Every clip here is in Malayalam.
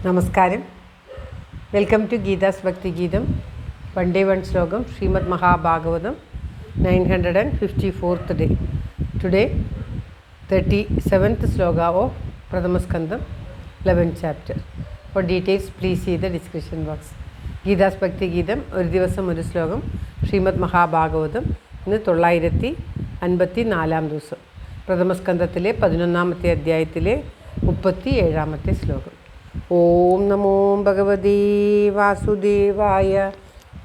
നമസ്കാരം. വെൽക്കം ടു ഗീതാസ് ഭക്തി ഗീതം. വൺ ഡേ വൺ ശ്ലോകം. Shrimad Mahabhagavatam 954th day. Today 37th sloka of Pradhamaskandam 11th chapter. For details please see the description box. Geetha's ഭക്തി ഗീതം ഒരു ദിവസം ഒരു ശ്ലോകം. ശ്രീമദ് മഹാഭാഗവതം ഇന്ന് 954 ദിവസം. പ്രഥമസ്കന്ധത്തിലെ 11ാമത്തെ അധ്യായത്തിലെ 37ാമത്തെ ശ്ലോകം. ഓം നമോ ഭഗവതേ വാസുദേവായ.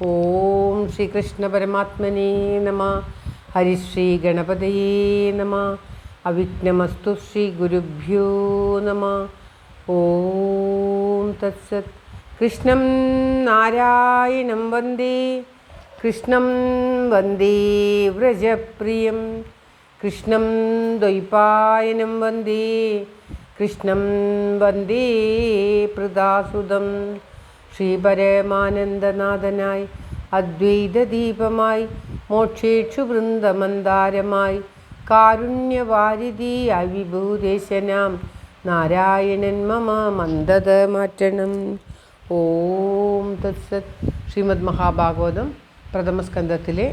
ഓം ശ്രീകൃഷ്ണ പരമാത്മനേ നമഃ. ഹരിശ്രീ ഗണപതയേ നമഃ. അവിഘ്നമസ്തു ശ്രീ ഗുരുഭ്യോ നമഃ. ഓം തത്സത്. കൃഷ്ണം നാരായണം വന്ദേ. കൃഷ്ണം വന്ദേ വ്രജപ്രിയം. കൃഷ്ണം ദ്വൈപായനം വന്ദേ. കൃഷ്ണം വന്ദേ പ്രദാസുതം. ശ്രീപരമാനന്ദനാഥനായി അദ്വൈതദീപമായി മോക്ഷേക്ഷു വൃന്ദമന്ദാരമായി കാരുണ്യവാരിധിയായി വിഭൂദേശനാം നാരായണൻ മമ മന്ദത മാറ്റണം. ഓം തത്സത്. ശ്രീമദ് മഹാഭാഗവതം പ്രഥമസ്കന്ധത്തിലെ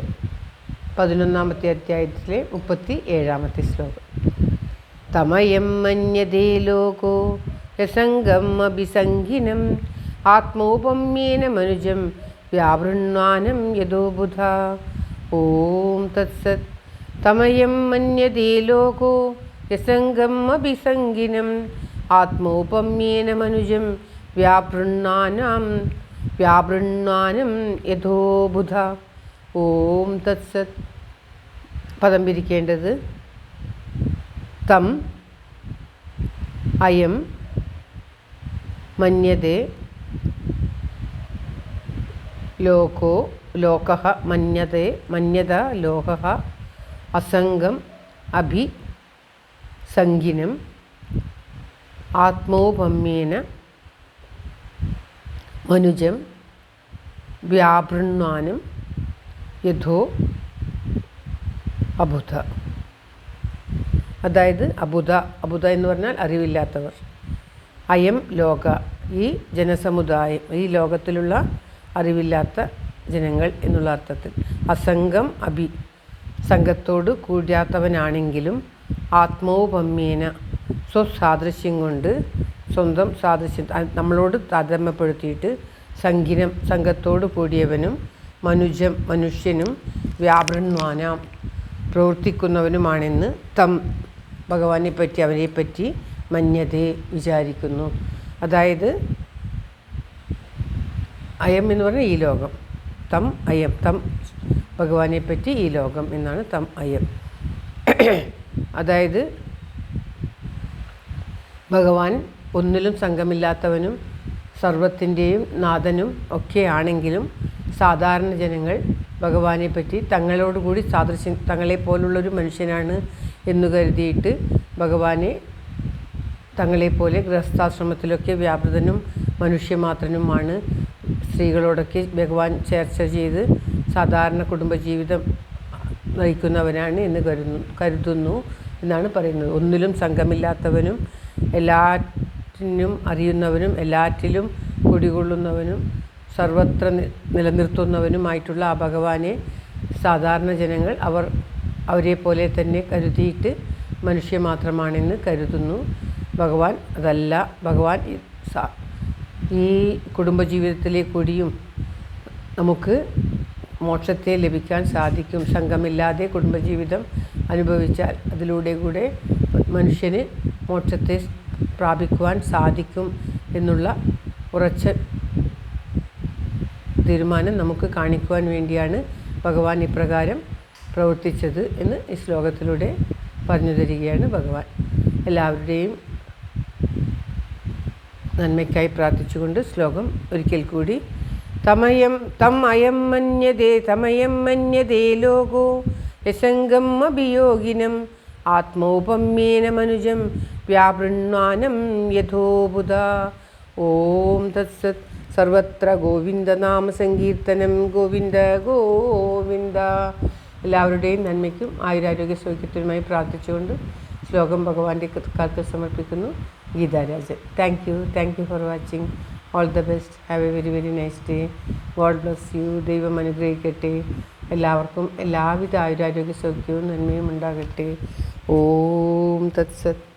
11ാമത്തെ അധ്യായത്തിലെ 37ാമത്തെ ശ്ലോകം. തമയം മന്യതേ ലോകോ രസംഗം അഭിസംഗിനം ആത്മോപമ്യേന മനുജം വ്യാവൃണ്വാനം യദോ ബുധ. ഓം തത്സത്. തമയം മന്യതേ ലോകോ രസംഗം അഭിസംഗിനം ആത്മോപമ്യേന മനുജം വ്യാവൃണ്വാനം യദോ ബുധ. ഓം തത്സത്. പദം പിരിക്കേണ്ടത് തം അയം മന്യതേ ലോകോ ലോകഃ മന്യതേ മന്യത ലോകഃ അസംഗം അഭി സംഗിനം ആത്മോപമ്യേന മനുജം വ്യാവൃണ്വാനം യഥോ അബുധ. അതായത് അബുധ എന്ന് പറഞ്ഞാൽ അറിവില്ലാത്തവർ. അയം ലോക, ഈ ജനസമുദായം, ഈ ലോകത്തിലുള്ള അറിവില്ലാത്ത ജനങ്ങൾ എന്നുള്ള അർത്ഥത്തിൽ. അസംഗം അഭി, സംഘത്തോട് കൂടാത്തവനാണെങ്കിലും ആത്മോപമ്യേന, സ്വസാദൃശ്യം കൊണ്ട്, സ്വന്തം സാദൃശ്യം നമ്മളോട് താരതമ്യപ്പെടുത്തിയിട്ട് സംഗിനം, സംഘത്തോട് കൂടിയവനും, മനുജം മനുഷ്യനും, വ്യാവൃണ്വാനാം പ്രവർത്തിക്കുന്നവനുമാണെന്ന് തം ഭഗവാനെ പറ്റി, അവരെപ്പറ്റി മന്യതേ വിചാരിക്കുന്നു. അതായത് അയം എന്ന് പറഞ്ഞാൽ ഈ ലോകം. തം അയം, തം ഭഗവാനെ പറ്റി ഈ ലോകം എന്നാണ് തം അയം. അതായത് ഭഗവാൻ ഒന്നിലും സംഘമില്ലാത്തവനും സർവത്തിൻ്റെയും നാഥനും ഒക്കെ ആണെങ്കിലും സാധാരണ ജനങ്ങൾ ഭഗവാനെ പറ്റി തങ്ങളോടുകൂടി സാദൃശ്യം, തങ്ങളെപ്പോലുള്ളൊരു മനുഷ്യനാണ് എന്നു കരുതിയിട്ട് ഭഗവാനെ തങ്ങളെപ്പോലെ ഗൃഹസ്ഥാശ്രമത്തിലൊക്കെ വ്യാപൃതനും മനുഷ്യമാത്രനുമാണ്, സ്ത്രീകളോടൊക്കെ ഭഗവാൻ ചർച്ച ചെയ്ത് സാധാരണ കുടുംബജീവിതം നയിക്കുന്നവനാണ് എന്ന് കരുതുന്നു എന്നാണ് പറയുന്നത്. ഒന്നിലും സംഘമില്ലാത്തവനും എല്ലാറ്റിനും അറിയുന്നവനും എല്ലാറ്റിലും കുടികൊള്ളുന്നവനും സർവത്ര നിലനിർത്തുന്നവനുമായിട്ടുള്ള ആ ഭഗവാനെ സാധാരണ ജനങ്ങൾ അവരെ പോലെ തന്നെ കരുതിയിട്ട് മനുഷ്യ മാത്രമാണെന്ന് കരുതുന്നു. ഭഗവാൻ അതല്ല. ഭഗവാൻ ഈ കുടുംബജീവിതത്തിലെ കൂടിയും നമുക്ക് മോക്ഷത്തെ ലഭിക്കാൻ സാധിക്കും. സംഘമില്ലാതെ കുടുംബജീവിതം അനുഭവിച്ചാൽ അതിലൂടെ കൂടെ മനുഷ്യന് മോക്ഷത്തെ പ്രാപിക്കുവാൻ സാധിക്കും എന്നുള്ള ഉറച്ച തീരുമാനം നമുക്ക് കാണിക്കുവാൻ വേണ്ടിയാണ് ഭഗവാൻ ഇപ്രകാരം പ്രവർത്തിച്ചത് എന്ന് ഈ ശ്ലോകത്തിലൂടെ പറഞ്ഞു തരികയാണ് ഭഗവാൻ. എല്ലാവരുടെയും നന്മയ്ക്കായി പ്രാർത്ഥിച്ചുകൊണ്ട് ശ്ലോകം ഒരിക്കൽ കൂടി. തം അയം മന്യതേ ലോകോ രസംഗം അഭിയോഗിനം ആത്മോപമ്യേന മനുജം വ്യാവൃണ്വാനം യഥോ ബുധ. ഓം തത്സത്. സർവത്ര ഗോവിന്ദനാമ സങ്കീർത്തനം. ഗോവിന്ദ ഗോവിന്ദ. എല്ലാവരുടെയും നന്മയ്ക്കും ആയുരാരോഗ്യ സൗഖ്യത്തിനുമായി പ്രാർത്ഥിച്ചുകൊണ്ട് ശ്ലോകം ഭഗവാന്റെ കാൽക്കൽ സമർപ്പിക്കുന്നു. Geetha Rajan. Thank you for watching. All the best. Have A very very nice day. God bless you. ദൈവം അനുഗ്രഹിക്കട്ടെ. എല്ലാവർക്കും എല്ലാവിധ ആയുരാരോഗ്യ സൗഖ്യവും നന്മയും ഉണ്ടാകട്ടെ. ഓം തത്സത്.